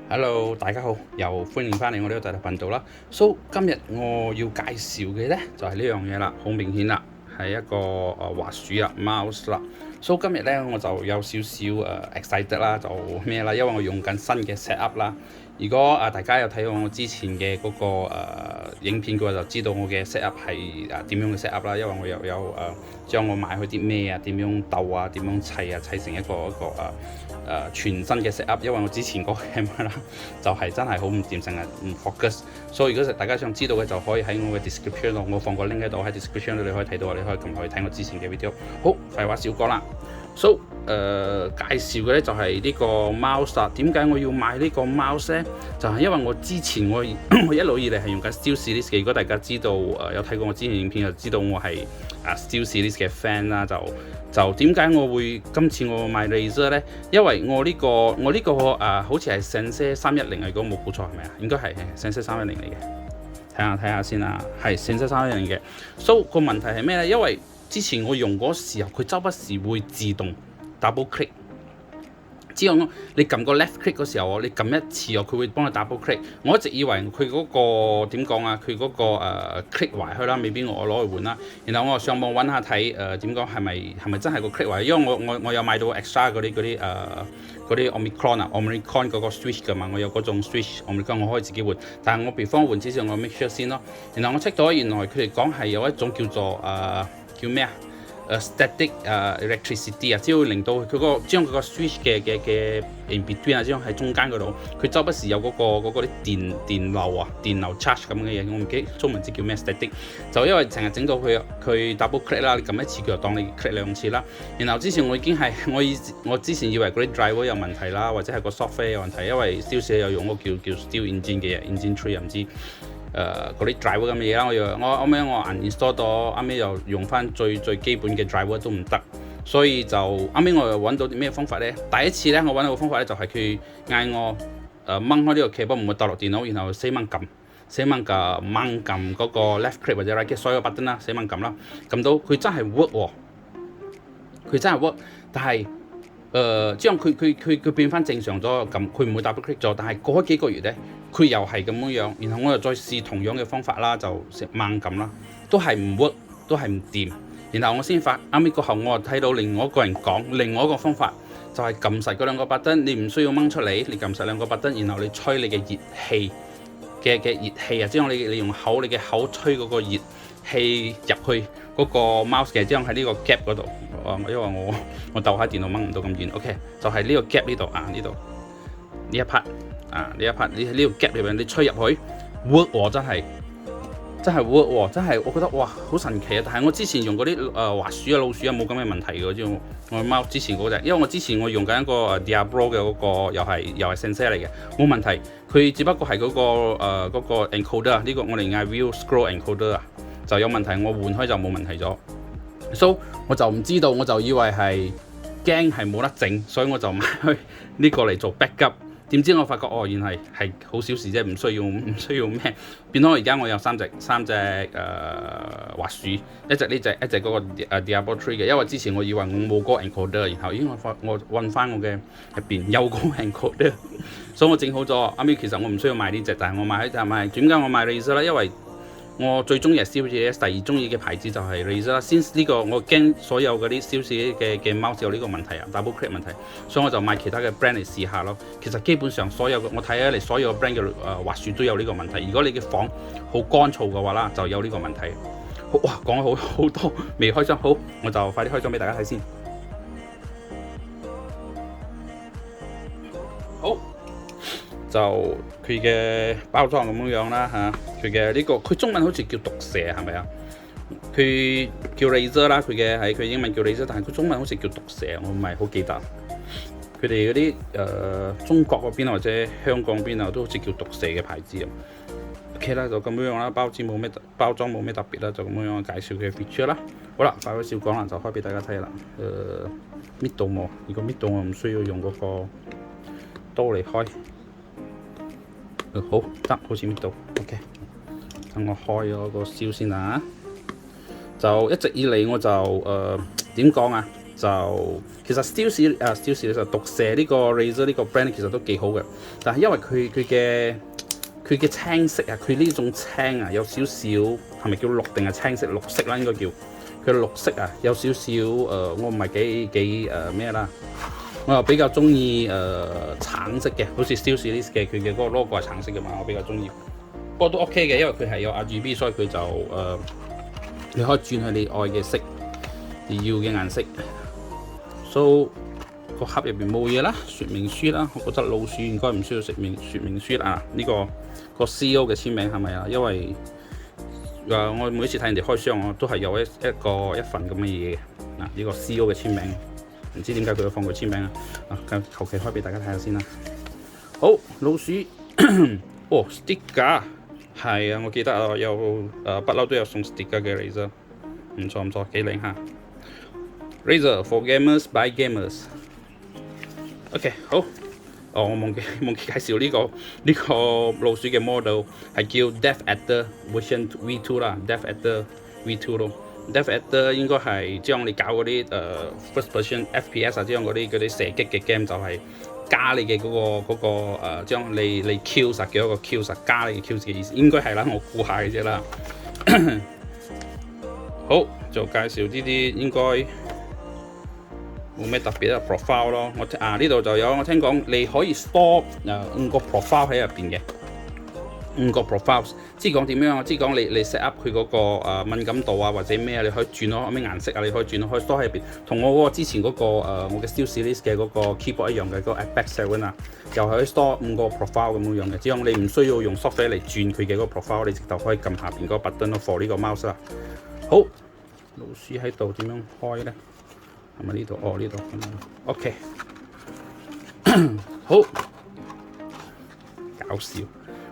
Hello，大家好，又歡迎翻嚟我呢個大頻道啦。So 今日我要介紹嘅呢就係呢樣嘢啦，好明顯啦，係一個滑鼠啦 mouse 啦。So 今日呢我就有少少excited 啦，就咩啦，因為我用緊新嘅 set up 啦。如果大家有睇過我之前嘅嗰個影片嘅話，就知道我嘅 set up 係點樣嘅 set up 啦。因為我又有將我買去啲咩啊，點樣鬥啊，點樣砌啊，砌成一個全新嘅 set up。因為我之前嗰個 camera 啦，就係真係好唔掂，成日唔 focus。所以如果大家想知道嘅，就可以喺我嘅 description 度，我放個 link 喺度，喺 description 度你可以睇到，你可以撳落去睇我之前嘅 video。好，廢話少講啦。So 介紹嘅咧就係呢個 mouse 啦。點解我要買呢個 mouse 咧？就係因為我之前我一路以嚟係用緊 SteelSeries 嘅。如果大家知道有睇過我之前影片，就知道我係SteelSeries 嘅 fan 啦。就點解我會今次我買 Razer 咧？因為我呢個好似係 Sensei 310嚟，如果冇估錯係咪啊？應該係 Sensei 310嚟嘅。睇下先啦，係 Sensei 310嘅。So 個問題係咩咧？因為之前我用嗰時候，佢周不時會自動 double click。之後你撳個 left click 嗰時候，你撳一次佢會幫你 double click。我一直以為佢嗰個點講啊，佢嗰個click 壞去啦，未必我攞去換啦。然後我上網揾下睇點講係咪真係個 click 壞？因為我有買到 extra 嗰啲 Omicron 嗰個 switch 㗎嘛，我有嗰種 switch Omicron 我可以自己換。但係我before換之前我 make sure 先咯。然後我 check 到原來佢哋講係有一種叫做叫咩啊？static electricity 啊，只會令到佢將佢個 switch 嘅 in between 啊，將喺中間嗰度，佢周不時有嗰啲電流 charge 咁嘅嘢，我唔記得中文字叫咩 static， 就因為成日整到佢 double click 啦，你撳一次佢就當你 click 兩次啦。然後之前我已經係我之前以為嗰啲 driver 有問題啦，或者係個 software 有問題，因為 SteelSeries 有用嗰個叫 Steel Engine 嘅 Engine 3又唔知。嗰啲 driver 咁嘅嘢啦，我後尾我 uninstall 咗，後尾又用翻最基本嘅 driver 都唔得，所以就後尾我又揾到啲咩方法咧？第一次咧，我揾到個方法咧就係佢嗌我掹開呢個 cable 唔會掉落電腦，然後死掹撳嗰個 left click 或者 right click 所有 button 啦，死掹撳啦，撳到佢真係 work 喎，佢真係 work，但係之後佢變翻正常咗，咁佢唔會 double click 咗，但係過咗幾個月咧，佢又係咁樣，然後我又再試同樣嘅方法啦，就猛撳啦，都係唔 work，都係唔掂。然後我先發啱尾過後，我睇到另外一個人講另外一個方法，就係撳實嗰兩個 button，你唔需要掹出嚟，你撳實兩個 button，然後你吹你嘅熱氣嘅熱氣啊，之後你用你嘅口吹嗰個熱氣入去嗰個 mouse 嘅，之後喺呢個 gap 嗰度，因為我鬥喺電腦掹唔到咁遠 ，OK， 就係呢個 gap 呢度啊，呢度呢一 part 啊，呢一 part 呢個 gap 裏邊你吹入去 work 喎，真係 work 喎，真係我覺得哇好神奇啊！但係我之前用嗰啲滑鼠啊老鼠啊冇咁嘅問題嘅，知我貓之前嗰隻，因為我之前我用緊一個 Diablo 嘅嗰個又係 Sensei 嚟嘅，冇問題，佢只不過係嗰個 encoder 啊，呢個我哋嗌 Wheel Scroll Encoder 啊，就有問題，我換開就冇問題咗。So 我就唔知道，我就以為係驚係冇得整，所以我就買去呢個嚟做 backup。點知我發覺原來係好小事啫，唔需要咩。變咗而家我有三隻滑鼠，一隻呢隻，一隻嗰個Diablo 3嘅。因為之前我以為我冇嗰個 encoder，然後我揾翻我嘅入邊有嗰個 encoder，所以我整好咗。後尾其實我唔需要買呢隻，但係我買點解我買 Razer 咧？因為我最中意係 SteelSeries，第二中意嘅牌子就係 Razer 啦。先呢個我驚所有嗰啲 SteelSeries嘅 mouse 有呢個問題啊 ，double click 問題，所以我就買其他嘅 brand 嚟試下咯。其實基本上所有我睇起嚟所有 brand 嘅滑鼠都有呢個問題。如果你嘅房好乾燥嘅話啦，就有呢個問題。哇，講咗好多未開箱，好，我就快啲開箱俾大家睇先。好。就佢嘅包裝咁樣啦嚇，佢嘅呢個佢中文好似叫毒蛇係咪啊？佢叫 Razer 啦，佢英文叫 Razer， 但係佢中文好似叫毒蛇，我唔係好記得。佢哋嗰啲中國嗰邊或者香港邊啊，都好似叫毒蛇嘅牌子咁。OK 啦，就咁樣啦，包裝冇咩特別啦，就咁樣介紹佢嘅 feature 啦。好啦，快啲少講啦，就開俾大家睇啦。搣到我，如果搣到我唔需要用嗰個刀嚟開。好得，好似搣到 ，OK。等我開咗個燒先啦。就一直以嚟我就點講啊？就其實 SteelSeries 就毒蛇呢個 Razer 呢個 brand 其實都幾好嘅，但係因為佢嘅青色啊，佢呢種青啊有少少係咪叫綠定係青色？綠色啦應該叫佢綠色啊，有少少我唔係幾咩啦，我又比較中意橙色嘅，好似 SteelSeries 嘅佢嘅嗰個 logo 係橙色嘅嘛，我比較中意。不過都 OK 嘅，因為佢係有 RGB， 所以佢就你可以轉去你愛嘅色，你要嘅顏色。So 個盒入邊冇嘢啦，說明書啦，我覺得老鼠應該唔需要說明書啊。呢個 CEO 嘅簽名係咪啊？因為我每次睇人哋開箱，我都係有一份咁嘅嘢嘅。嗱，呢個 CEO 嘅簽名，唔知點解佢要放佢簽名啊？求其開俾大家睇下先啦。好，老鼠哦 sticker 係啊，我記得啊，有不嬲都有送 sticker 嘅 Razer， 唔錯，幾靚嚇。Razer for gamers by gamers。OK， 好。我忘記介紹呢個老鼠嘅 model 係叫 Death Adder Version V2 啦 ，Death Adder V2 咯。Death Adder 應該係將你搞嗰啲first person FPS 啊，將嗰啲射擊嘅 game 就係加你嘅嗰個將你 Q 實嘅一個 Q 實加你嘅 Q 實嘅意思，應該係啦，我估下嘅啫啦。好，就介紹呢啲應該冇咩特別嘅 profile 咯。呢度就有我聽講你可以 store 5個 profile 喺入邊嘅，5個 profiles。即係講點樣？即係講你 set up 佢嗰個敏感度啊，或者咩啊，你可以轉咯咩顏色啊，你可以轉咯，可以 store 喺入邊。同我嗰個之前嗰個我嘅 SteelSeries 嘅嗰個 keyboard 一樣嘅，嗰個 Apex 7啊，又係可以 store 5個 profile 咁樣嘅。只係你唔需要用 software 嚟轉佢嘅嗰個 profile， 你直頭可以撳下邊嗰個 button 咯 for 呢個 mouse 啦。好，老鼠喺度點樣開咧？係咪呢度？哦，呢度。OK， 好搞笑。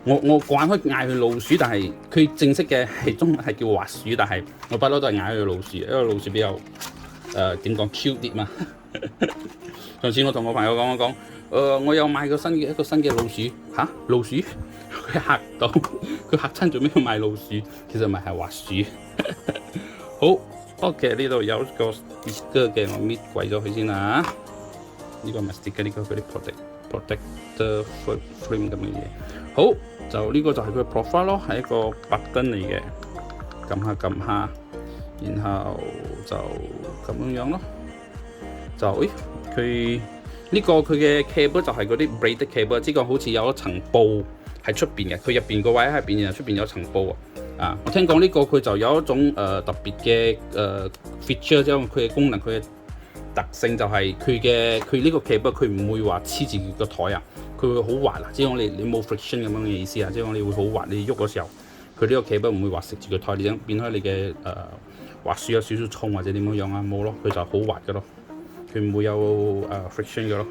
我慣開嗌佢老鼠，但係佢正式嘅係叫滑鼠，但係我不嬲都係嗌佢老鼠，因為老鼠比較點講 cute 啲嘛。上次我同我朋友講，我有買一個新嘅老鼠嚇，老鼠佢嚇到，佢嚇親做咩要買老鼠？其實咪係滑鼠。好。OK， 呢度有個 sticker 嘅，我搣鬼咗佢先啦。呢個唔係 sticker， 呢個嗰啲 protector frame 咁嘅嘢。好，就呢個就係佢 profile 咯，係一個 button 嚟嘅，撳下，然後就咁樣咯。就佢呢個佢嘅 cable 就係嗰啲 braided cable， 即係好似有一層布喺出邊嘅，佢入邊個位喺入邊，然後出邊有層布啊！我聽講呢個佢就有一種特別嘅feature， 即係佢嘅功能，佢嘅特性就係佢呢個 cable 佢唔會話黐住個台啊，佢會好滑啊！即係你冇 friction 咁樣嘅意思啊，即係你會好滑，你喐嗰時候佢呢個 cable 唔會話食住個台，你想變開你嘅滑鼠有少少重或者點樣啊，冇咯，佢就好滑嘅咯，佢唔會有friction 嘅咯。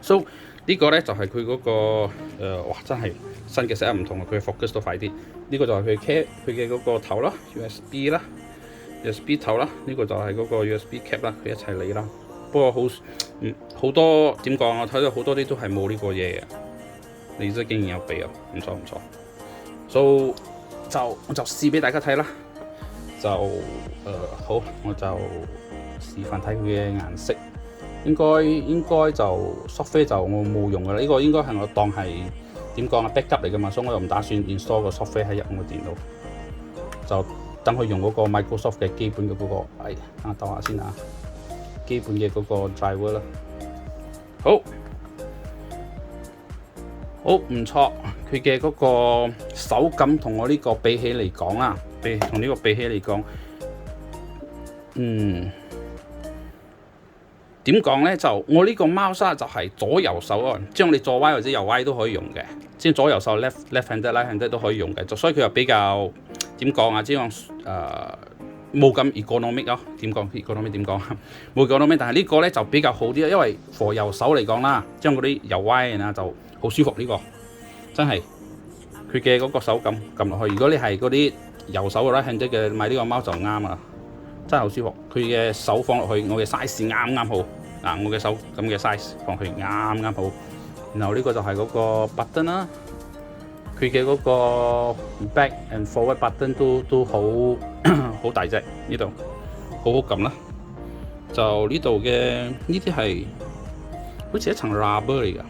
So 呢個咧就係佢嗰個哇真係新嘅 set 唔同啊，佢嘅 focus 都快啲。呢個就係佢嘅嗰個頭啦 ，USB 啦 ，USB 頭啦。呢個就係嗰個 USB cap 啦，佢一齊嚟啦。不過好多點講啊？我睇到好多啲都係冇呢個嘢嘅。你真竟然有備啊，唔錯。So 我就試俾大家睇啦。就好，我就示範睇佢嘅顏色。應該就 software 就我冇用㗎啦，呢個應該係我當係點講啊 backup 嚟㗎嘛，所以我又唔打算 install 個 software 喺入我電腦，就等佢用嗰個 Microsoft 嘅基本嘅嗰個，等下先啊，基本嘅嗰個 driver 啦。好唔錯，佢嘅嗰個手感同我呢個比起嚟講啦，同呢個比起嚟講，點講咧？就我呢個 mouse 就係左右手啊，將你左歪或者右歪都可以用嘅，即係左右手 left handed 都可以用嘅，所以佢又比較點講啊？即係冇咁 ergonomic 咯。點講 ergonomic 點講？冇 ergonomic，但係呢個咧就比較好啲，因為 for 右手嚟講啦，將嗰啲右歪啊就好舒服呢個，真係佢嘅嗰個手感撳落去。如果你係嗰啲右手 right handed 嘅買呢個 mouse 就啱啊！真係好舒服，佢嘅手放落去，我嘅 size 啱好，我嘅手咁嘅 size 放去啱好。然後呢個就係嗰個 button 啦，佢嘅嗰個 back and forward button 都好大隻，呢度好撳啦。就呢度嘅呢啲係好似一層 rubber 嚟㗎，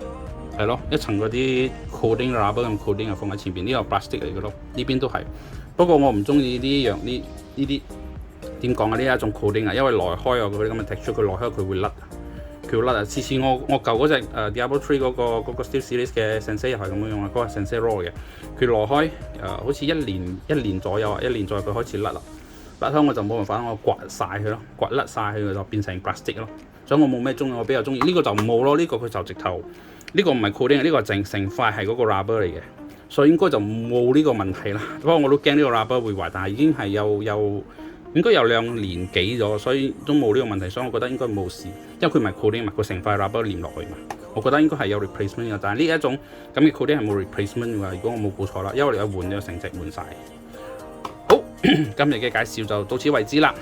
係咯，一層嗰啲 coating rubber 咁 coating 放喺前邊，呢個 plastic 嚟嘅咯，呢邊都係。不過我唔中意呢啲點講啊？呢一種 coating 啊，因為內開啊嗰啲咁嘅 texture，佢內開佢會甩。佢會甩啊！次次我舊嗰隻Diablo 3嗰個 Steel Series 嘅 Sensei 又係咁樣用啊，嗰個 Sensei Raw 嘅，佢內開好似一年左右啊，一年左右佢開始甩啦，甩開我就冇辦法，我刮晒佢咯，刮甩晒佢就變成 plastic 咯，所以我冇咩中意，我比較中意呢個就冇咯，呢個佢就直頭呢個唔係 coating，呢個成塊係嗰個 rubber 嚟嘅，所以應該就冇呢個問題啦。不過我都驚呢個 rubber 會壞，但係已經係應該有2年幾咗，所以都冇呢個問題，所以我覺得應該冇事，因為佢唔係 coating 嘛，佢成塊 rubber 黏落去嘛，我覺得應該係有 replacement 嘅，但係呢一種咁嘅 coating 係冇 replacement 㗎，如果我冇估錯啦，因為你有換咗成隻換晒。好，今日嘅介紹就到此為止啦。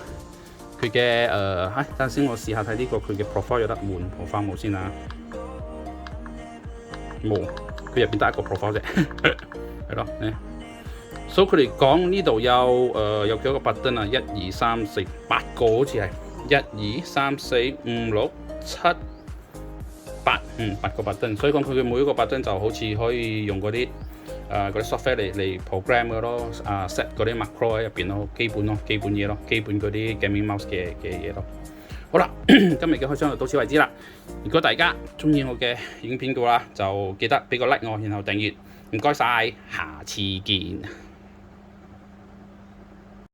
佢嘅等陣先我試下睇呢個佢嘅 profile 有得換紅花帽先啊，冇，佢入邊得一個 profile 啫，係咯，所以佢哋講呢度有幾多個 button 啊？1、2、3、4、8個好似係1、2、3、4、5、6、7、8，8個 button。所以講佢嘅每一個 button 就好似可以用嗰啲software 嚟 program 嘅咯，set 嗰啲 macro 喺入邊咯，基本嘢咯，基本嗰啲 gaming mouse 嘅嘢咯。好啦，今日嘅開箱就到此為止啦。如果大家中意我嘅影片嘅話，就記得俾個 like 我，然後訂閱。唔該晒，下次見。